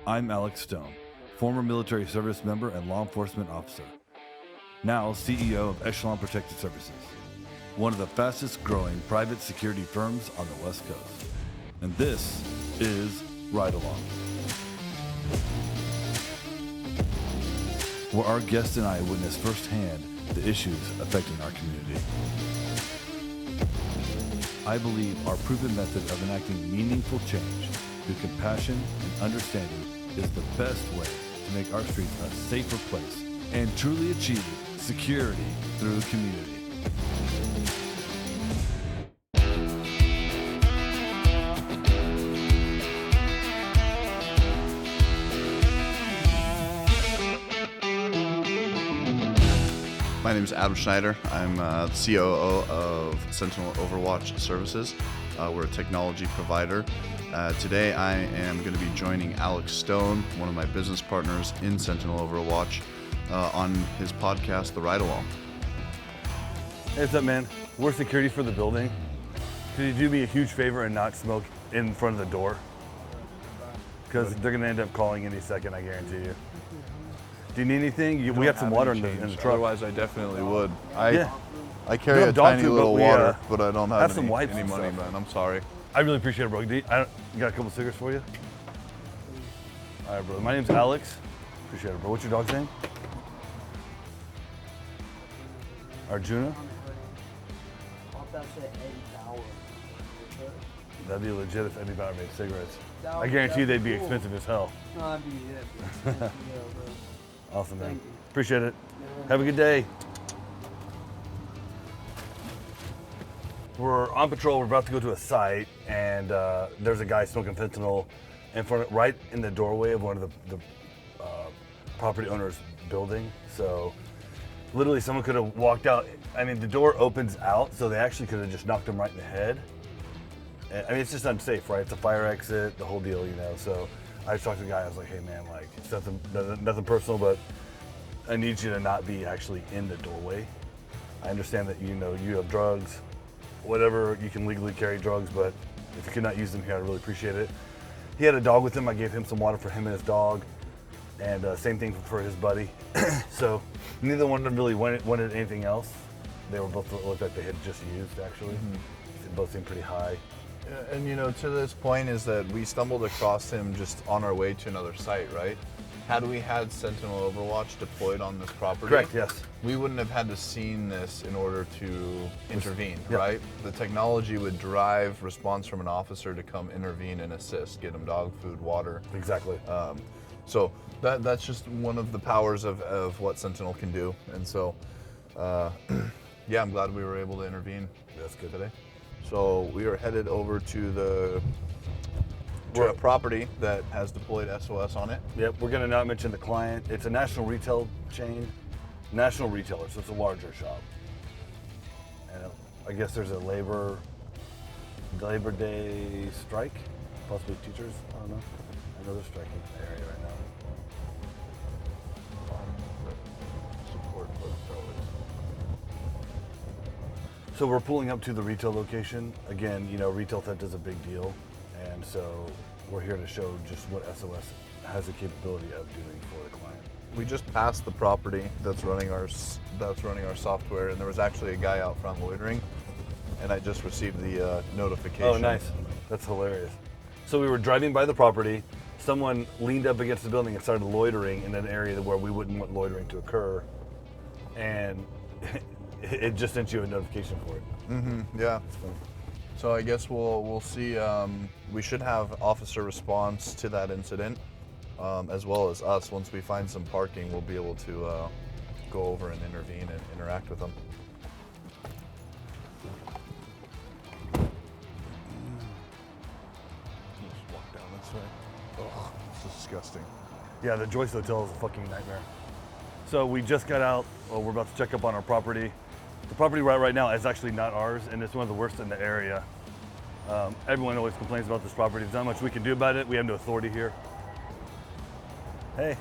I'm Alex Stone, former military service member and law enforcement officer. Now CEO of Echelon Protected Services, one of the fastest growing private security firms on the West Coast. And this is Ride Along, where our guest and I witness firsthand the issues affecting our community. I believe our proven method of enacting meaningful change through compassion and understanding is the best way to make our streets a safer place and truly achieve security through community. My name is Adam Schneider. I'm the COO of Sentinel Overwatch Services. We're a technology provider. Today I am going to be joining Alex Stone, one of my business partners in Sentinel Overwatch, on his podcast, The Ride Along. Hey, what's up, man? We're security for the building. Could you do me a huge favor and not smoke in front of the door? Because they're going to end up calling any second, I guarantee you. Do you need anything? We got some water in the truck. Otherwise, I definitely would. Yeah. I carry a dog tiny food, little but water, but I don't have some wipes any and money, stuff. man. I'm sorry. I really appreciate it, bro. You got a couple cigarettes for you? All right, bro. My name's Alex. Appreciate it, bro. What's your dog's name? Arjuna? That'd be legit if Eddie Bauer made cigarettes. I guarantee you they'd be expensive as hell. No, I'd be bro. Awesome, man. Thank you. Appreciate it. Have a good day. We're on patrol. We're about to go to a site, and there's a guy smoking fentanyl right in the doorway of one of the property owner's building. So literally someone could have walked out. I mean, the door opens out, so they actually could have just knocked him right in the head. I mean, it's just unsafe, right? It's a fire exit, the whole deal, you know. So I just talked to the guy. I was like, hey, man, like, it's nothing personal, but I need you to not be actually in the doorway. I understand that, you know, you have drugs, whatever, you can legally carry drugs, but if you could not use them here, I'd really appreciate it. He had a dog with him. I gave him some water for him and his dog, and same thing for his buddy. So neither one of them really wanted anything else. They were both looked like they had just used, actually. They both seemed pretty high. And you know, to this point is that we stumbled across him just on our way to another site, right? Had we had Sentinel Overwatch deployed on this property, Correct, yes. we wouldn't have had to seen this in order to intervene, Yep. right? The technology would drive response from an officer to come intervene and assist, get him dog food, water. Exactly. So that's just one of the powers of what Sentinel can do. And so, yeah, I'm glad we were able to intervene. That's good. Today. So we are headed over to a property that has deployed SOS on it. Yep, we're gonna not mention the client. It's a national retail chain, national retailer, so it's a larger shop. And I guess there's a Labor Day strike, possibly teachers, I don't know. I know they're striking in the area right now. Support for the pros. So we're pulling up to the retail location. Again, you know, retail theft is a big deal. And so we're here to show just what SOS has the capability of doing for the client. We just passed the property that's running our software, and there was actually a guy out front loitering, and I just received the notification. Oh, nice. That's hilarious. So we were driving by the property. Someone leaned up against the building and started loitering in an area where we wouldn't want loitering to occur. And it just sent you a notification for it. Yeah. So I guess we'll see. We should have officer response to that incident, as well as us. Once we find some parking, we'll be able to go over and intervene and interact with them. Just walk down this way. Oh, it's disgusting. Yeah, the Joyce Hotel is a fucking nightmare. So we just got out. Well, we're about to check up on our property. The property right now is actually not ours, and it's one of the worst in the area. Everyone always complains about this property. There's not much we can do about it. We have no authority here. Hey,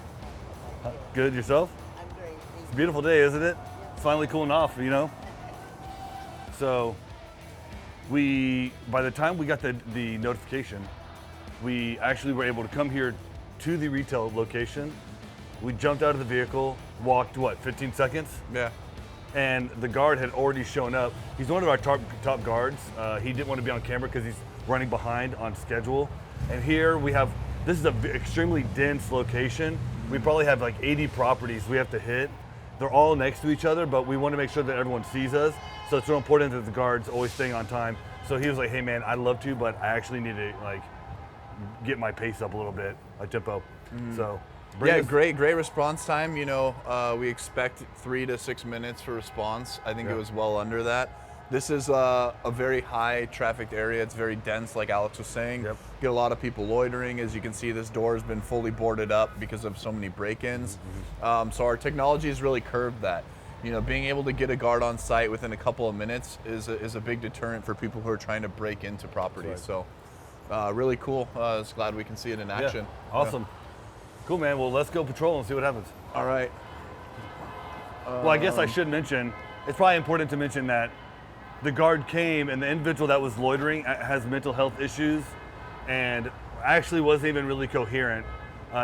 good, yourself? I'm doing It's a beautiful day, isn't it? It's finally cooling off, you know? So by the time we got the notification, we actually were able to come here to the retail location. We jumped out of the vehicle, walked, 15 seconds? Yeah. And the guard had already shown up. He's one of our top guards. He didn't want to be on camera because he's running behind on schedule. And here we have, this is an extremely dense location. We probably have like 80 properties we have to hit. They're all next to each other, but we want to make sure that everyone sees us. So it's real important that the guard's always staying on time. So he was like, hey man, I'd love to, but I actually need to like get my pace up a little bit, my tempo. So Yeah, great response time. You know, we expect 3 to 6 minutes for response. I think it was well under that. This is a very high trafficked area. It's very dense, like Alex was saying. Yep. Get a lot of people loitering. As you can see, this door has been fully boarded up because of so many break-ins. So our technology has really curbed that. You know, being able to get a guard on site within a couple of minutes is a big deterrent for people who are trying to break into properties. Right. So really cool. Just glad we can see it in action. Yeah. Awesome. Cool, man. Well, let's go patrol and see what happens. All right. Well, I guess I should mention, it's probably important to mention that the guard came and the individual that was loitering has mental health issues and actually wasn't even really coherent.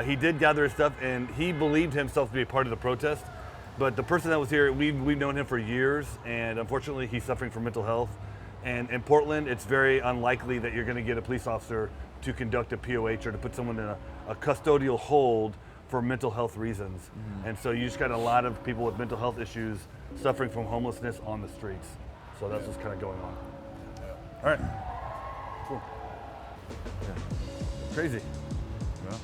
He did gather his stuff and he believed himself to be a part of the protest, but the person that was here, we've known him for years and unfortunately he's suffering from mental health. And in Portland, it's very unlikely that you're gonna get a police officer to conduct a POH or to put someone in a custodial hold for mental health reasons. And so you just got a lot of people with mental health issues suffering from homelessness on the streets. So that's what's kind of going on. All right, cool. Crazy. Yeah.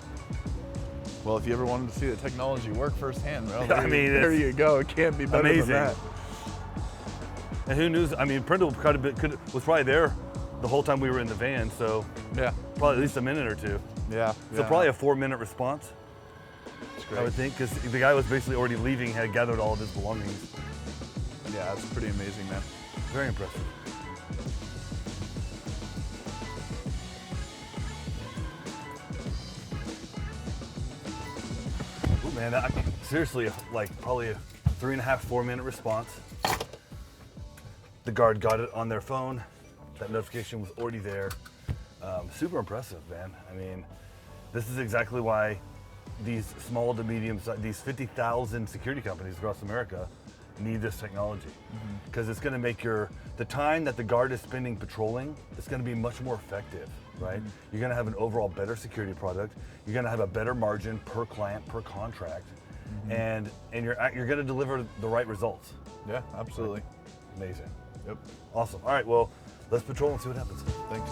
Well, if you ever wanted to see the technology work firsthand, well, I mean, there you go. It can't be better amazing. than that. And who knew? I mean, Prindle was probably there the whole time we were in the van, so Yeah. probably at least a minute or two. Yeah. So probably a 4-minute response, That's great. I would think, because the guy was basically already leaving, had gathered all of his belongings. Yeah, that's pretty amazing, man. Very impressive. Ooh, man, seriously, like probably a 3.5, 4-minute response. The guard got it on their phone. That notification was already there. Super impressive, man. I mean, this is exactly why these small to medium, these 50,000 security companies across America need this technology, because it's going to make the time that the guard is spending patrolling, it's going to be much more effective, right? You're going to have an overall better security product. You're going to have a better margin per client, per contract, and you're going to deliver the right results. Yeah, absolutely. Amazing. Yep. Awesome. All right, well, let's patrol and see what happens. Thanks.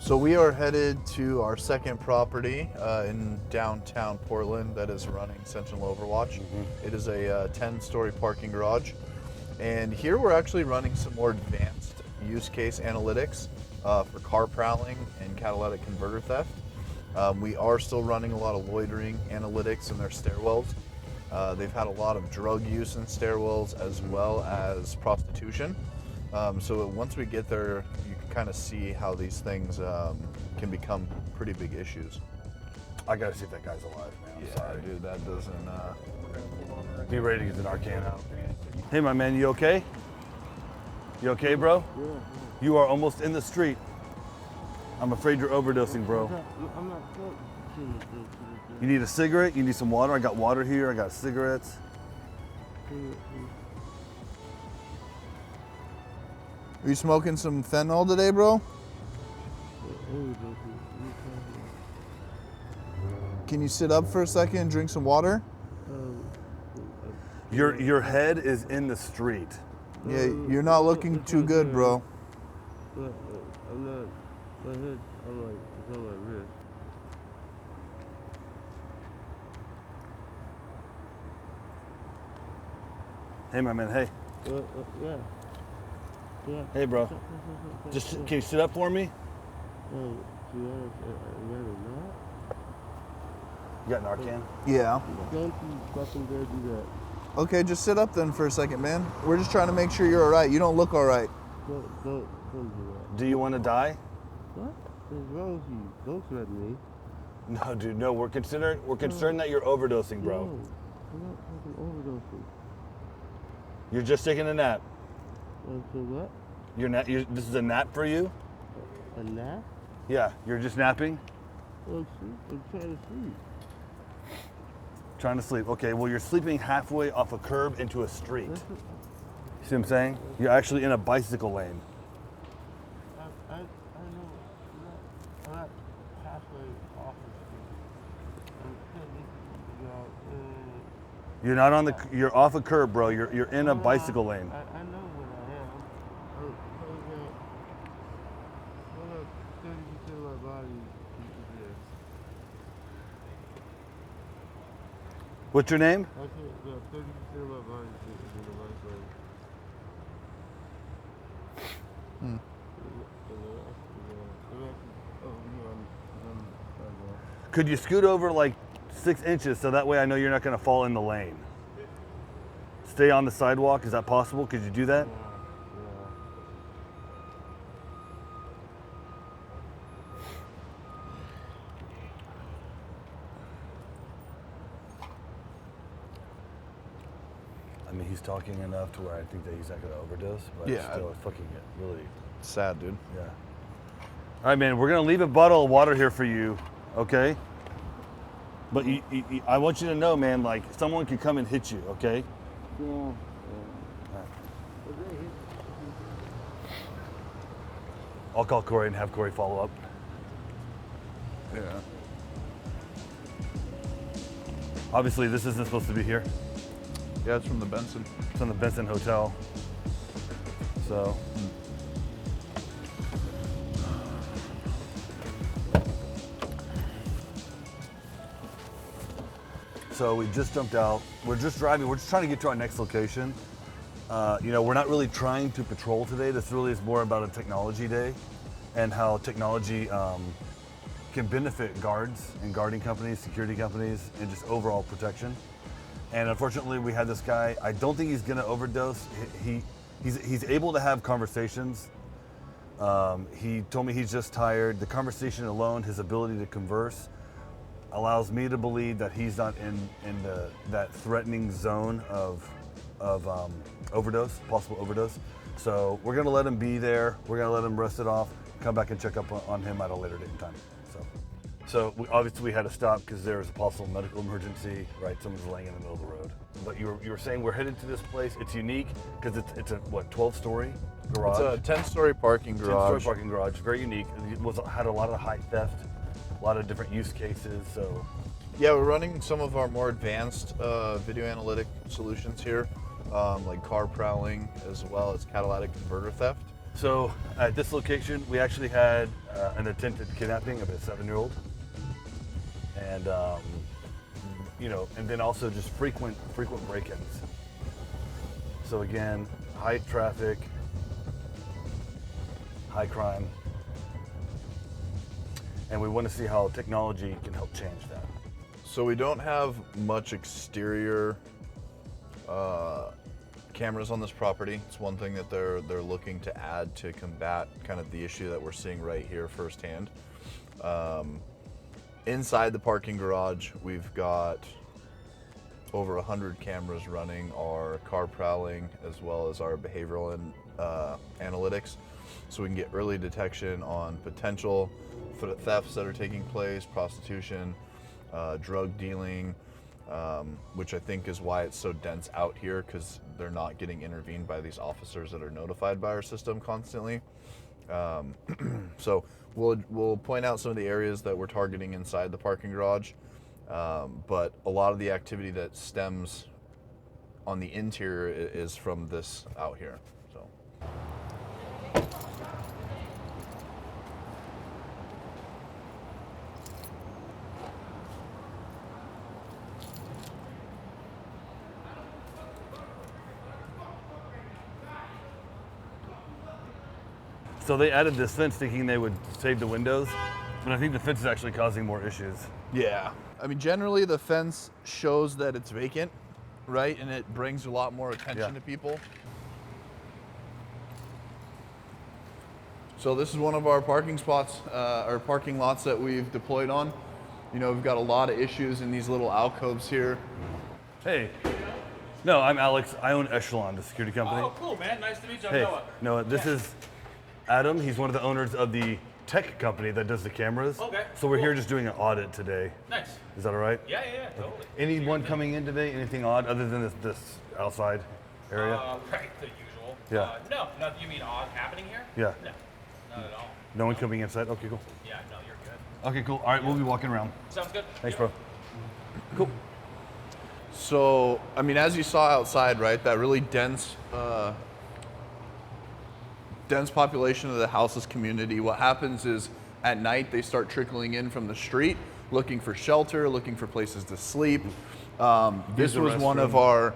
So we are headed to our second property in downtown Portland that is running Sentinel Overwatch. It is a 10-story parking garage. And here we're actually running some more advanced use case analytics for car prowling and catalytic converter theft. We are still running a lot of loitering analytics in their stairwells. They've had a lot of drug use in stairwells as well as prostitution. So once we get there, you can kind of see how these things can become pretty big issues. I gotta see if that guy's alive, man. I'm sorry. Dude, that doesn't. Be ready to get the Narcan out. Hey, my man, you okay? You okay, bro? Yeah. You are almost in the street. I'm afraid you're overdosing, bro. I'm not You need a cigarette? You need some water? I got water here. I got cigarettes. Are you smoking some fentanyl today, bro? Can you sit up for a second and drink some water? Your head is in the street. Yeah, you're not looking too good, bro. I'm not. My head, it's on my wrist. Hey, my man. Hey. Yeah. Yeah. Hey, bro. Just can you sit up for me? Oh, you rather not? You got Narcan? Yeah. Don't you fucking dare do that. Okay, just sit up then for a second, man. We're just trying to make sure you're all right. You don't look all right. Don't do that. Do you want to die? What is wrong with you? Don't threaten me. No, dude. No, we're concerned that you're overdosing, bro. No, I'm not fucking overdosing. You're just taking a nap. So what? This is a nap for you? A nap? Yeah, you're just napping? Oh, sleep. I'm trying to sleep. Trying to sleep. Okay, well, you're sleeping halfway off a curb into a street. You see what I'm saying? You're actually in a bicycle lane. I know. I'm not halfway off the street. I'm You're not on the. You're off a curb, bro. You're in a bicycle lane. I know what I am. I'm hold up. 30% of my body is there. What's your name? I can't. 30% of my body is in the right way. Could you scoot over like 6 inches so that way I know you're not going to fall in the lane? Stay on the sidewalk. Is that possible? Could you do that? I mean, he's talking enough to where I think that he's not going to overdose, but Yeah. still, it's fucking really. Sad, dude. Yeah. All right, man. We're gonna leave a bottle of water here for you, okay? But I want you to know, man. Like someone could come and hit you, okay? Yeah. I'll call Corey and have Corey follow up. Yeah. Obviously, this isn't supposed to be here. Yeah, it's from the Benson. It's from the Benson Hotel. So. So we just jumped out. We're just driving. We're just trying to get to our next location. We're not really trying to patrol today. This really is more about a technology day and how technology can benefit guards and guarding companies, security companies, and just overall protection. And unfortunately, we had this guy. I don't think he's gonna overdose. He's able to have conversations. He told me he's just tired. The conversation alone, his ability to converse, allows me to believe that he's not in that threatening zone of overdose, possible overdose. So we're gonna let him be there. We're gonna let him rest it off. Come back and check up on him at a later date and time. So obviously we had to stop because there was a possible medical emergency. Right, someone's laying in the middle of the road. But you were saying we're headed to this place. It's unique because it's a 12-story garage. It's a 10-story parking garage. 10-story parking garage. Very unique. It had a lot of high theft, a lot of different use cases. So. Yeah, we're running some of our more advanced video analytic solutions here, like car prowling as well as catalytic converter theft. So at this location, we actually had an attempted kidnapping of a 7-year-old, and and then also just frequent break-ins. So again, high traffic, high crime, and we want to see how technology can help change that. So we don't have much exterior cameras on this property. It's one thing that they're looking to add to combat kind of the issue that we're seeing right here firsthand. Inside the parking garage, we've got over 100 cameras running our car prowling as well as our behavioral and analytics, so we can get early detection on potential thefts that are taking place, prostitution, drug dealing, which I think is why it's so dense out here, because they're not getting intervened by these officers that are notified by our system constantly. So we'll point out some of the areas that we're targeting inside the parking garage, but a lot of the activity that stems on the interior is from this out here. So. So they added this fence thinking they would save the windows, but I think the fence is actually causing more issues. Yeah. I mean, generally the fence shows that it's vacant, right? And it brings a lot more attention to people. So this is one of our parking spots, or parking lots that we've deployed on. You know, we've got a lot of issues in these little alcoves here. Hey, No, I'm Alex. I own Echelon, the security company. Oh, cool, man. Nice to meet you. I'm Hey, Noah. Noah, this is Adam. He's one of the owners of the tech company that does the cameras. Okay, So we're cool. here just doing an audit today. Nice. Is that all right? Yeah, totally. Anyone coming in today? Anything odd other than this outside area? Right, the usual. Yeah. No, you mean odd happening here? Yeah. No, not at all. No one coming inside? Okay, cool. Yeah, no, you're good. Okay, cool. All right, we'll be walking around. Sounds good. Thanks, bro. Cool. So, I mean, as you saw outside, right, that really dense population of the houseless community, what happens is at night they start trickling in from the street, looking for shelter, looking for places to sleep. This the was one of restroom. our,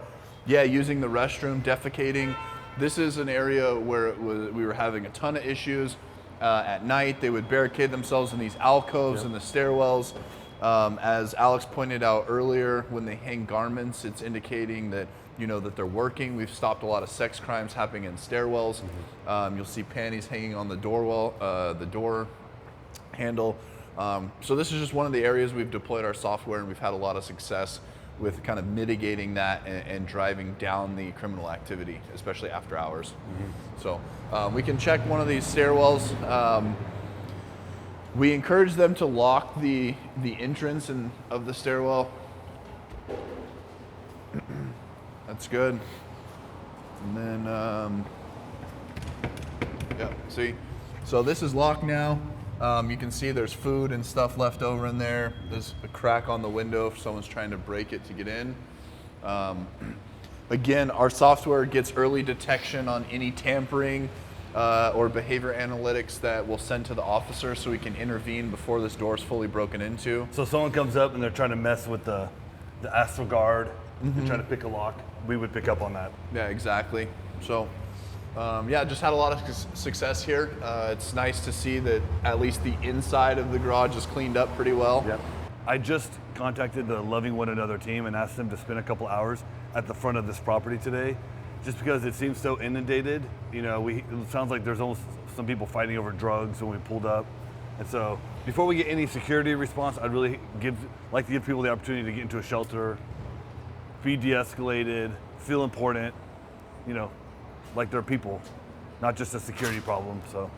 using the restroom, defecating. This is an area where we were having a ton of issues. At night, they would barricade themselves in these alcoves in the stairwells. As Alex pointed out earlier, when they hang garments, it's indicating that that they're working. We've stopped a lot of sex crimes happening in stairwells. You'll see panties hanging on the door handle. So this is just one of the areas we've deployed our software, and we've had a lot of success with kind of mitigating that and driving down the criminal activity, especially after hours. So we can check one of these stairwells. We encourage them to lock the entrance of the stairwell. That's good. And then, see? So this is locked now. You can see there's food and stuff left over in there. There's a crack on the window if someone's trying to break it to get in. Again, our software gets early detection on any tampering or behavior analytics that we'll send to the officer so we can intervene before this door is fully broken into. So if someone comes up and they're trying to mess with the Astral Guard and trying to pick a lock, we would pick up on that. Yeah, exactly. So, just had a lot of success here. It's nice to see that at least the inside of the garage is cleaned up pretty well. Yep. I just contacted the Loving One Another team and asked them to spend a couple hours at the front of this property today, just because it seems so inundated. It sounds like there's almost some people fighting over drugs when we pulled up. And so before we get any security response, I'd really like to give people the opportunity to get into a shelter, be de-escalated, feel important, like they're people, not just a security problem. So.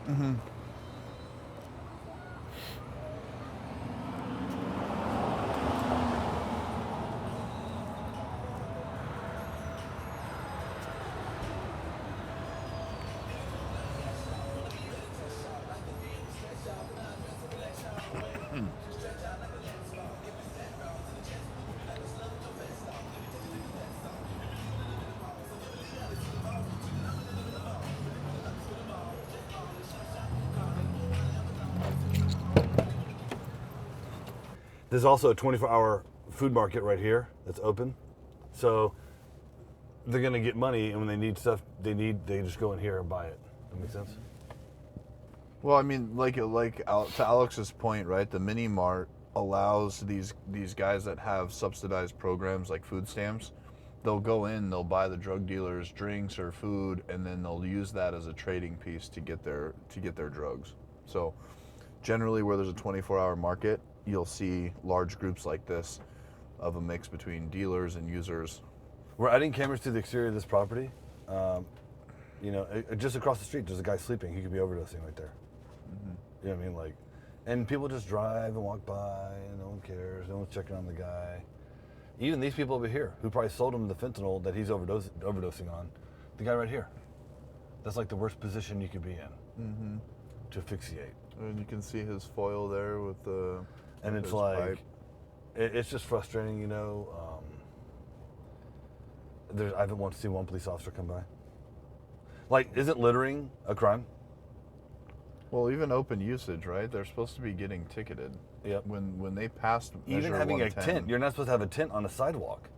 There's also a 24-hour food market right here that's open. So they're gonna get money, and when they need stuff they just go in here and buy it. That makes sense? Well, I mean, to Alex's point, right? The mini mart allows these guys that have subsidized programs like food stamps. They'll go in, they'll buy the drug dealers drinks or food, and then they'll use that as a trading piece to get their drugs. So generally, where there's a 24-hour market, you'll see large groups like this of a mix between dealers and users. We're adding cameras to the exterior of this property. Just across the street, there's a guy sleeping. He could be overdosing right there. You know what I mean? And people just drive and walk by, and no one cares. No one's checking on the guy. Even these people over here, who probably sold him the fentanyl that he's overdosing on, the guy right here. That's like the worst position you could be in to asphyxiate. And you can see his foil there with the. And it's like, it's just frustrating, I haven't once seen one police officer come by. Isn't littering a crime? Well, even open usage, right? They're supposed to be getting ticketed. Yep. When they passed Even Measure having a 110. tent, you're not supposed to have a tent on a sidewalk.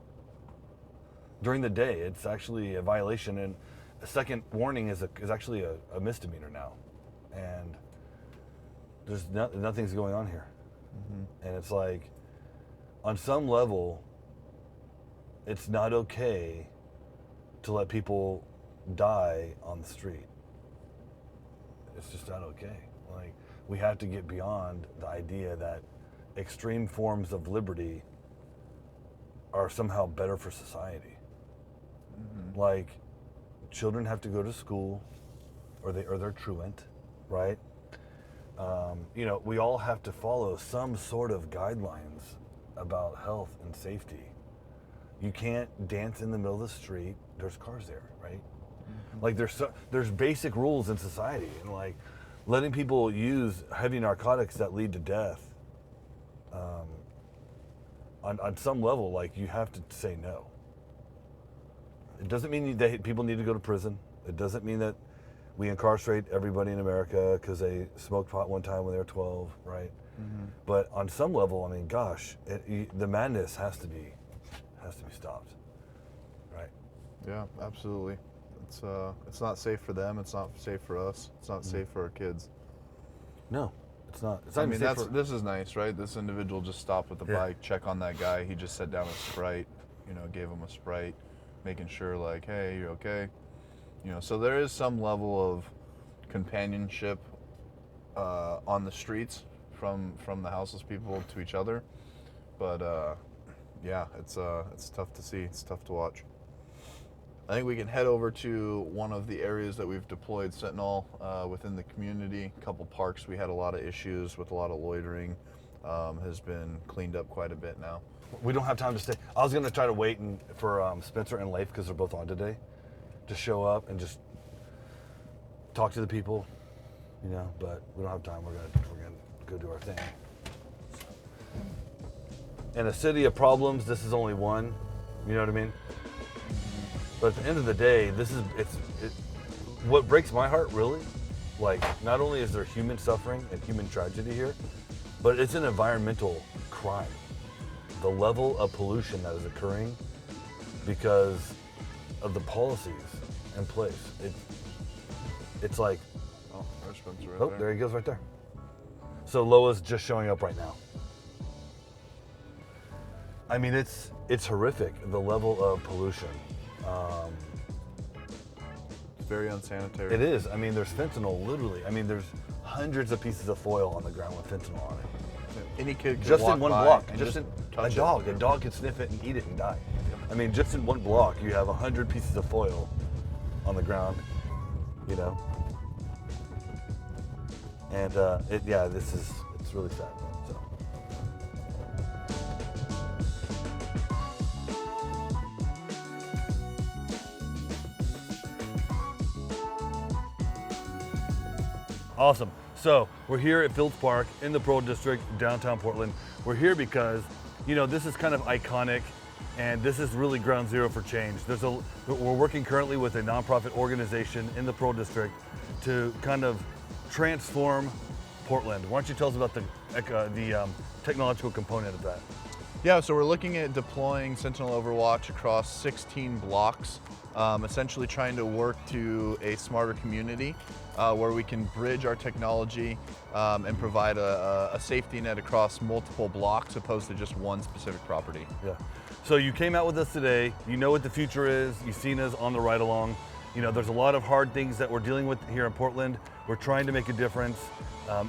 During the day, it's actually a violation, and a second warning is actually a misdemeanor now. And there's nothing's going on here. And it's like, on some level, it's not okay to let people die on the street. It's just not okay. We have to get beyond the idea that extreme forms of liberty are somehow better for society. Like, children have to go to school, or they're truant, right? You know, we all have to follow some sort of guidelines about health and safety. You can't dance in the middle of the street. There's cars there, right? Like there's basic rules in society, and like letting people use heavy narcotics that lead to death. On some level, like you have to say no. It doesn't mean that people need to go to prison. It doesn't mean that we incarcerate everybody in America because they smoked pot one time when they were 12, right? But on some level, I mean, gosh, the madness has to be stopped, right? Yeah, absolutely. It's not safe for them. It's not safe for us. It's not safe for our kids. No, it's not. It's not I even mean, safe for- this is nice, right? This individual just stopped with the bike, check on that guy. He just set down a Sprite, you know, gave him a Sprite, making sure like, hey, you're okay. You know, so there is some level of companionship on the streets from the houseless people to each other. But yeah, it's tough to see. It's tough to watch. I think we can head over to one of the areas that we've deployed Sentinel within the community. A couple parks we had a lot of issues with, a lot of loitering. Has been cleaned up quite a bit now. We don't have time to stay. I was gonna try to wait for Spencer and Leif, because they're both on today, to show up and just talk to the people, you know. But we don't have time. We're gonna go do our thing. In a city of problems, this is only one. You know what I mean? But at the end of the day, what breaks my heart, really. Like, not only is there human suffering and human tragedy here, but it's an environmental crime. The level of pollution that is occurring because of the policies in place. It's like, Oh, there's Spencer right oh, there he goes right there. So Loa's just showing up right now. I mean, it's horrific, the level of pollution. It's very unsanitary. It is. I mean, there's fentanyl, literally. I mean, there's hundreds of pieces of foil on the ground with fentanyl on it. Any kid could Just walk in one by block. and Just in touch a dog could sniff it and eat it and die. I mean, just in one block, you have 100 pieces of foil on the ground, you know? And it's really sad. So. Awesome. So we're here at Fields Park in the Pearl District, downtown Portland. We're here because, you know, this is kind of iconic, and this is really ground zero for change. We're working currently with a nonprofit organization in the Pearl District to kind of transform Portland. Why don't you tell us about the technological component of that? Yeah, so we're looking at deploying Sentinel Overwatch across 16 blocks, essentially trying to work to a smarter community where we can bridge our technology and provide a safety net across multiple blocks opposed to just one specific property. Yeah. So you came out with us today. You know what the future is. You've seen us on the ride along. You know, there's a lot of hard things that we're dealing with here in Portland. We're trying to make a difference.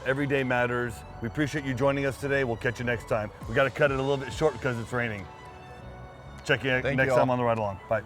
Every day matters. We appreciate you joining us today. We'll catch you next time. We got to cut it a little bit short because it's raining. Check you next time on the ride along. Bye.